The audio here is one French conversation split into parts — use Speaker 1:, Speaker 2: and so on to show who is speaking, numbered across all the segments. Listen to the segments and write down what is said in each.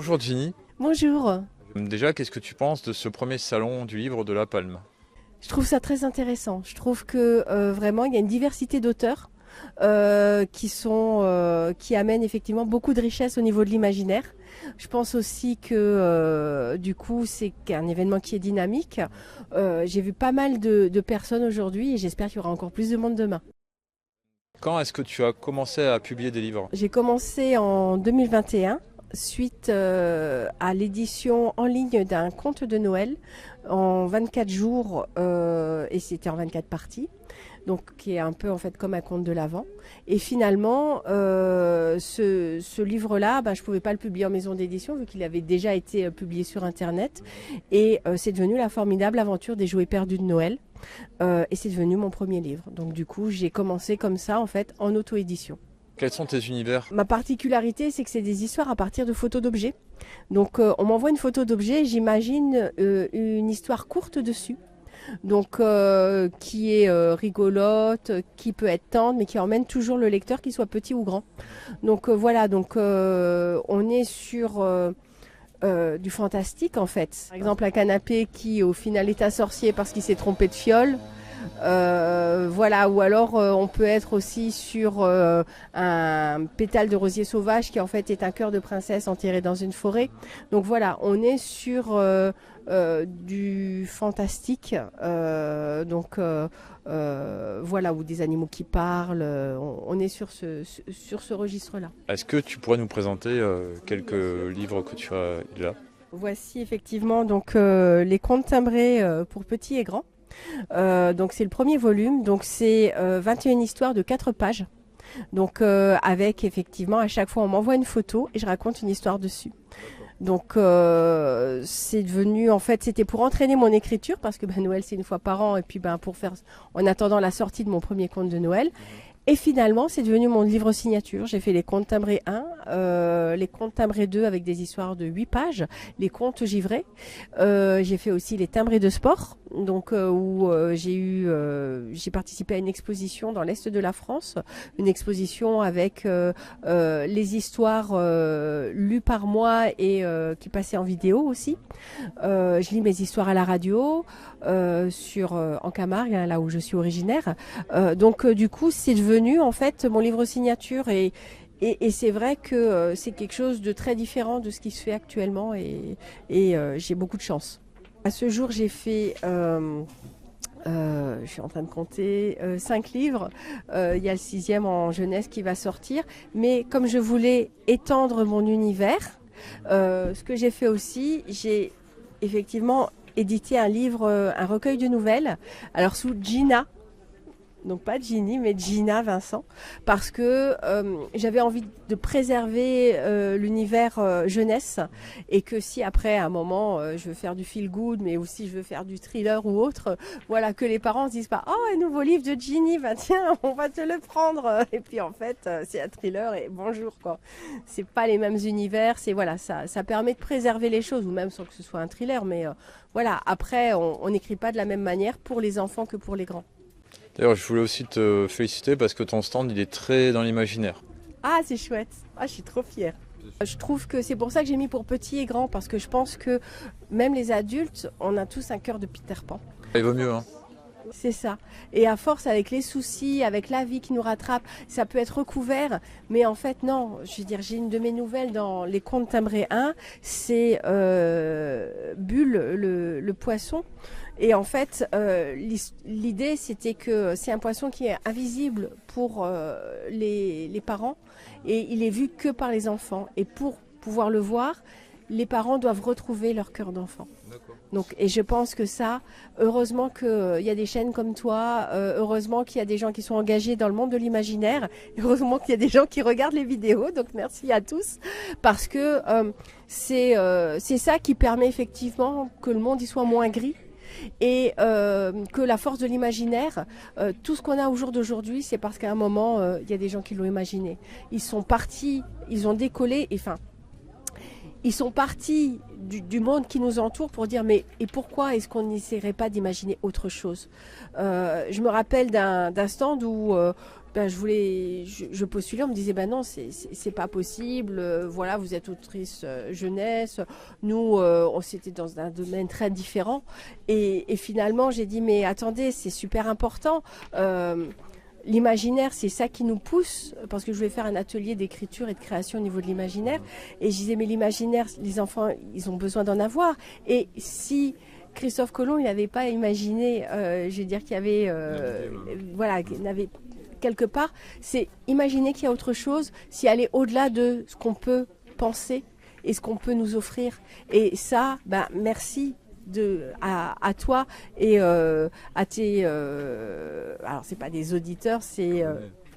Speaker 1: Bonjour Ginny.
Speaker 2: Bonjour,
Speaker 1: Déjà, qu'est-ce que tu penses de ce premier salon du livre de La Palme?
Speaker 2: je trouve ça très intéressant. Je trouve que vraiment il y a une diversité d'auteurs qui amènent effectivement beaucoup de richesse au niveau de l'imaginaire. Je pense aussi que du coup c'est un événement qui est dynamique. J'ai vu pas mal de personnes aujourd'hui et j'espère qu'il y aura encore plus de monde demain.
Speaker 1: Quand est-ce que tu as commencé à publier des livres?
Speaker 2: J'ai commencé en 2021 suite à l'édition en ligne d'un conte de Noël en 24 jours et c'était en 24 parties. Donc qui est un peu en fait comme un conte de l'Avent. Et finalement, ce livre-là, je ne pouvais pas le publier en maison d'édition vu qu'il avait déjà été publié sur Internet. Et c'est devenu la formidable aventure des jouets perdus de Noël. Et c'est devenu mon premier livre. Donc du coup, j'ai commencé comme ça en fait en auto-édition.
Speaker 1: Quels sont tes univers?
Speaker 2: Ma particularité, c'est que c'est des histoires à partir de photos d'objets. Donc on m'envoie une photo d'objet, j'imagine une histoire courte dessus. Donc qui est rigolote, qui peut être tendre, mais qui emmène toujours le lecteur, qu'il soit petit ou grand. Donc voilà, donc on est sur du fantastique en fait. Par exemple, un canapé qui au final est un sorcier parce qu'il s'est trompé de fiole. Voilà, ou alors on peut être aussi sur un pétale de rosier sauvage qui en fait est un cœur de princesse enterré dans une forêt. Donc voilà, on est sur du fantastique, voilà, ou des animaux qui parlent. On est sur ce registre-là.
Speaker 1: Est-ce que tu pourrais nous présenter quelques livres que tu as là?
Speaker 2: Voici effectivement donc les contes timbrés pour petits et grands. Donc c'est le premier volume, donc c'est 21 histoires de 4 pages. Donc avec effectivement à chaque fois on m'envoie une photo et je raconte une histoire dessus. Donc c'est devenu en fait c'était pour entraîner mon écriture parce que Noël c'est une fois par an et puis pour faire en attendant la sortie de mon premier conte de Noël. Et finalement, c'est devenu mon livre signature. J'ai fait les contes timbrés 1, les contes timbrés 2 avec des histoires de 8 pages, les contes givrés. J'ai fait aussi les timbrés de sport, donc où j'ai participé à une exposition dans l'est de la France, une exposition avec les histoires lues par moi et qui passaient en vidéo aussi. Je lis mes histoires à la radio en Camargue, hein, là où je suis originaire. Donc du coup, c'est devenu en fait mon livre signature et c'est vrai que c'est quelque chose de très différent de ce qui se fait actuellement et j'ai beaucoup de chance. À ce jour, j'ai fait je suis en train de compter 5 livres. Il y a le 6e en jeunesse qui va sortir. Mais comme je voulais étendre mon univers, ce que j'ai fait aussi, j'ai effectivement édité un livre, un recueil de nouvelles. Alors sous Gina. Donc pas Ginny, mais Gina Vincent, parce que j'avais envie de préserver l'univers jeunesse et que si après à un moment je veux faire du feel good, mais aussi je veux faire du thriller ou autre, voilà, que les parents se disent pas oh un nouveau livre de Ginny, tiens on va te le prendre et puis en fait c'est un thriller et bonjour quoi. C'est pas les mêmes univers, c'est voilà ça permet de préserver les choses ou même sans que ce soit un thriller, mais voilà après on n'écrit pas de la même manière pour les enfants que pour les grands.
Speaker 1: D'ailleurs, je voulais aussi te féliciter parce que ton stand, il est très dans l'imaginaire.
Speaker 2: Ah, c'est chouette. Ah, je suis trop fière. Je trouve que c'est pour ça que j'ai mis pour petit et grand, parce que je pense que même les adultes, on a tous un cœur de Peter Pan.
Speaker 1: Il vaut mieux, hein.
Speaker 2: C'est ça. Et à force, avec les soucis, avec la vie qui nous rattrape, ça peut être recouvert. Mais en fait, non. Je veux dire, j'ai une de mes nouvelles dans les contes timbrés 1. C'est Bulle, le poisson. Et en fait, l'idée, c'était que c'est un poisson qui est invisible pour les parents. Et il est vu que par les enfants. Et pour pouvoir le voir, les parents doivent retrouver leur cœur d'enfant. Donc, et je pense que ça, heureusement qu'il y a des chaînes comme toi, heureusement qu'il y a des gens qui sont engagés dans le monde de l'imaginaire, heureusement qu'il y a des gens qui regardent les vidéos, donc merci à tous, parce que c'est ça qui permet effectivement que le monde y soit moins gris. Et que la force de l'imaginaire, tout ce qu'on a au jour d'aujourd'hui, c'est parce qu'à un moment, il y a des gens qui l'ont imaginé. Ils sont partis, ils ont décollé, ils sont partis du monde qui nous entoure pour dire mais et pourquoi est-ce qu'on n'essaierait pas d'imaginer autre chose. Je me rappelle d'un stand où ben, je postulais, on me disait, ben non, c'est pas possible, voilà, vous êtes autrice jeunesse, nous, c'était dans un domaine très différent. Et finalement, j'ai dit, mais attendez, c'est super important. L'imaginaire, c'est ça qui nous pousse, parce que je voulais faire un atelier d'écriture et de création au niveau de l'imaginaire. Et je disais, mais l'imaginaire, les enfants, ils ont besoin d'en avoir. Et si Christophe Colomb, il n'avait pas imaginé, je veux dire qu'il y avait, voilà, qu'il n'avait quelque part, c'est imaginer qu'il y a autre chose, si aller au-delà de ce qu'on peut penser et ce qu'on peut nous offrir. Et ça, ben, merci à toi et à tes... alors, c'est pas des auditeurs, c'est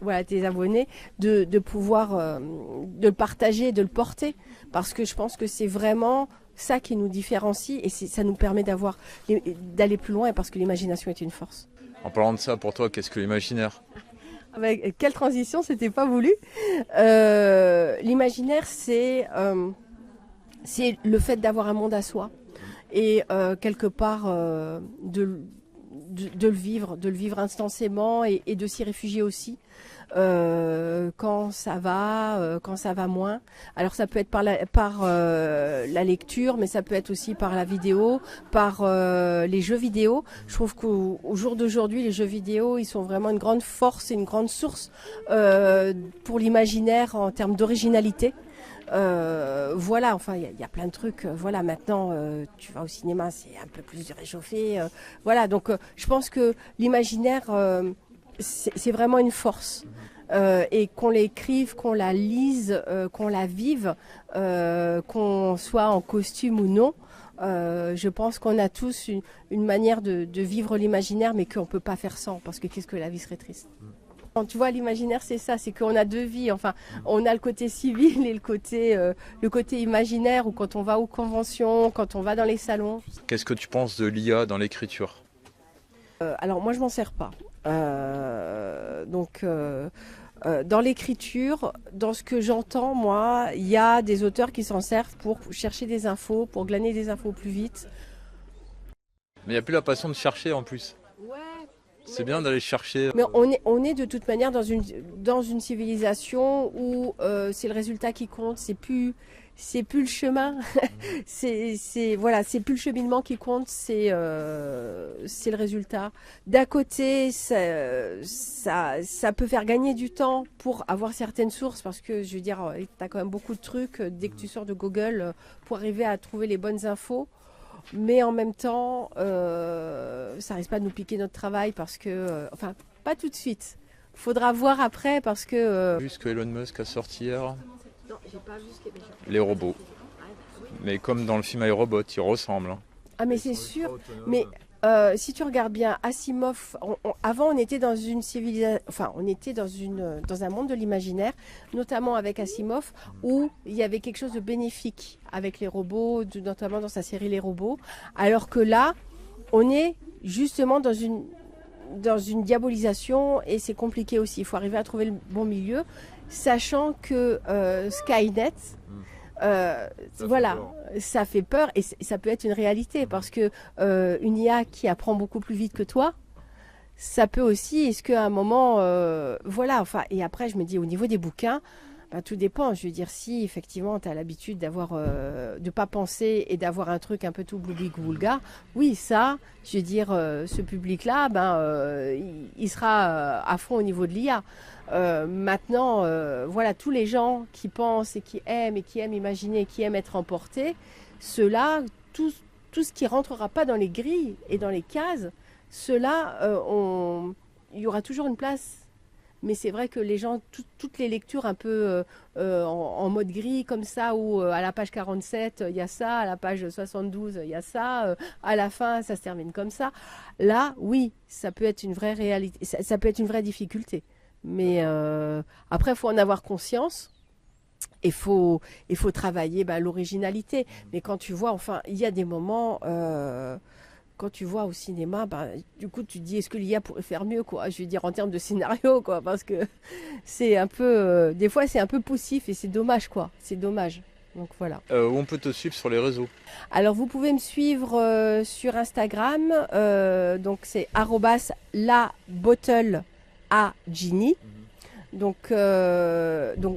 Speaker 2: voilà, tes abonnés, de pouvoir de le partager, de le porter. Parce que je pense que c'est vraiment ça qui nous différencie et ça nous permet d'aller plus loin parce que l'imagination est une force.
Speaker 1: En parlant de ça, pour toi, qu'est-ce que l'imaginaire?
Speaker 2: Avec quelle transition, c'était pas voulu. L'imaginaire, c'est le fait d'avoir un monde à soi et quelque part de le vivre instantanément et de s'y réfugier aussi quand ça va moins. Alors ça peut être par la lecture, mais ça peut être aussi par la vidéo, par les jeux vidéo. Je trouve qu'au jour d'aujourd'hui, les jeux vidéo, ils sont vraiment une grande force et une grande source pour l'imaginaire en termes d'originalité. Voilà, enfin, il y a plein de trucs. Voilà, maintenant, tu vas au cinéma, c'est un peu plus réchauffé. Voilà, donc je pense que l'imaginaire, c'est vraiment une force. Et qu'on l'écrive, qu'on la lise, qu'on la vive, qu'on soit en costume ou non, je pense qu'on a tous une manière de vivre l'imaginaire, mais qu'on ne peut pas faire sans, parce que qu'est-ce que la vie serait triste. Quand tu vois, l'imaginaire, c'est ça, c'est qu'on a deux vies. Enfin, on a le côté civil et le côté imaginaire, ou quand on va aux conventions, quand on va dans les salons.
Speaker 1: Qu'est-ce que tu penses de l'IA dans l'écriture?
Speaker 2: Alors moi, je m'en sers pas. Dans l'écriture, dans ce que j'entends, moi, il y a des auteurs qui s'en servent pour chercher des infos, pour glaner des infos plus vite.
Speaker 1: Mais il n'y a plus la passion de chercher en plus.
Speaker 2: Ouais.
Speaker 1: C'est bien d'aller chercher.
Speaker 2: Mais on est de toute manière dans une civilisation où c'est le résultat qui compte, c'est plus le chemin, voilà, c'est plus le cheminement qui compte, c'est le résultat. D'un côté, ça peut faire gagner du temps pour avoir certaines sources, parce que je veux dire, tu as quand même beaucoup de trucs dès que tu sors de Google pour arriver à trouver les bonnes infos. Mais en même temps, ça risque pas de nous piquer notre travail parce que, enfin, pas tout de suite. Faudra voir après parce que.
Speaker 1: Vu ce que Elon Musk a sorti hier.
Speaker 2: Non, j'ai pas vu ce que.
Speaker 1: Les robots. Mais comme dans le film iRobot, ils ressemblent. Hein.
Speaker 2: Ah mais c'est sûr. Mais si tu regardes bien, Asimov, avant on était dans une civilisation, enfin on était dans un monde de l'imaginaire, notamment avec Asimov, où il y avait quelque chose de bénéfique avec les robots, notamment dans sa série Les Robots, alors que là, on est justement dans une diabolisation et c'est compliqué aussi. Il faut arriver à trouver le bon milieu, sachant que Skynet. Voilà, ça fait peur et ça peut être une réalité parce que une IA qui apprend beaucoup plus vite que toi, ça peut aussi, est-ce qu'à un moment, voilà, enfin, et après je me dis au niveau des bouquins, ben, tout dépend, je veux dire, si effectivement tu as l'habitude de pas penser et d'avoir un truc un peu tout boulga, oui, ça, je veux dire, ce public-là, ben, il sera à fond au niveau de l'IA. Maintenant, voilà, tous les gens qui pensent et qui aiment imaginer, et qui aiment être emportés, ceux-là, tout ce qui rentrera pas dans les grilles et dans les cases, ceux-là, il y aura toujours une place. Mais c'est vrai que les gens, toutes les lectures un peu en mode gris comme ça, où à la page 47, il y a ça, à la page 72, il y a ça, à la fin, ça se termine comme ça. Là, oui, ça peut être une vraie réalité, ça peut être une vraie difficulté. Mais après, il faut en avoir conscience. Il faut travailler l'originalité. Mais quand tu vois, enfin, il y a des moments, quand tu vois au cinéma, du coup, tu te dis, est-ce que l'IA pourrait faire mieux, quoi? Je veux dire, en termes de scénario, quoi, parce que c'est un peu, des fois, c'est un peu poussif et c'est dommage, quoi. C'est dommage. Donc voilà.
Speaker 1: Où on peut te suivre sur les réseaux?
Speaker 2: Alors, vous pouvez me suivre sur Instagram. Donc, c'est @labottle à Ginny. donc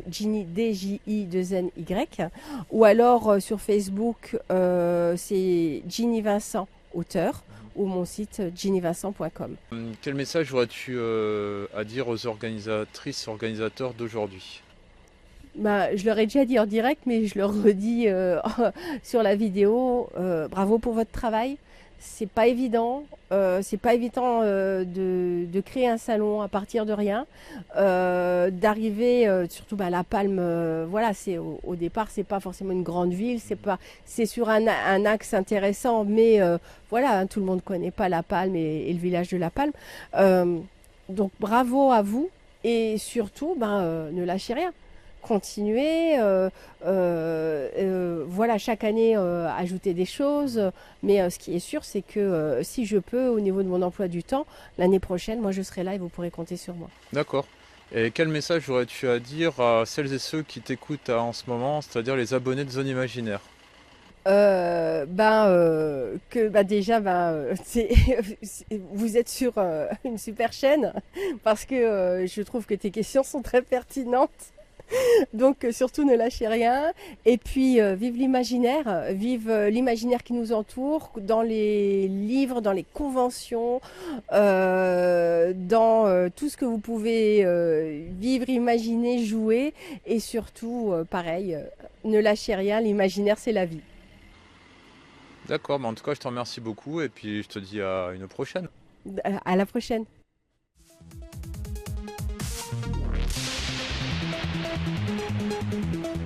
Speaker 2: Ginny, DJI2NY, ou alors sur Facebook, c'est Ginny Vincent, auteur, ou mon site ginnyvincent.com.
Speaker 1: Quel message aurais-tu à dire aux organisatrices, organisateurs d'aujourd'hui?
Speaker 2: Bah, je leur ai déjà dit en direct, mais je leur redis sur la vidéo, bravo pour votre travail. C'est pas évident, de créer un salon à partir de rien, d'arriver surtout à La Palme. Voilà, c'est au départ c'est pas forcément une grande ville, c'est sur un axe intéressant, mais voilà, hein, tout le monde connaît pas La Palme et le village de La Palme. Donc bravo à vous et surtout ne lâchez rien. Continuer, voilà, chaque année ajouter des choses, mais ce qui est sûr, c'est que si je peux, au niveau de mon emploi du temps, l'année prochaine, moi je serai là et vous pourrez compter sur moi.
Speaker 1: D'accord. Et quel message aurais-tu à dire à celles et ceux qui t'écoutent en ce moment, c'est-à-dire les abonnés de Zone Imaginaire?
Speaker 2: Déjà vous êtes sur une super chaîne parce que je trouve que tes questions sont très pertinentes. Donc surtout ne lâchez rien et puis vive l'imaginaire, vive l'imaginaire qui nous entoure dans les livres, dans les conventions, dans tout ce que vous pouvez vivre, imaginer, jouer et surtout pareil, ne lâchez rien, l'imaginaire c'est la vie.
Speaker 1: D'accord, en tout cas je te remercie beaucoup et puis je te dis à une prochaine.
Speaker 2: À la prochaine.
Speaker 3: Thank you.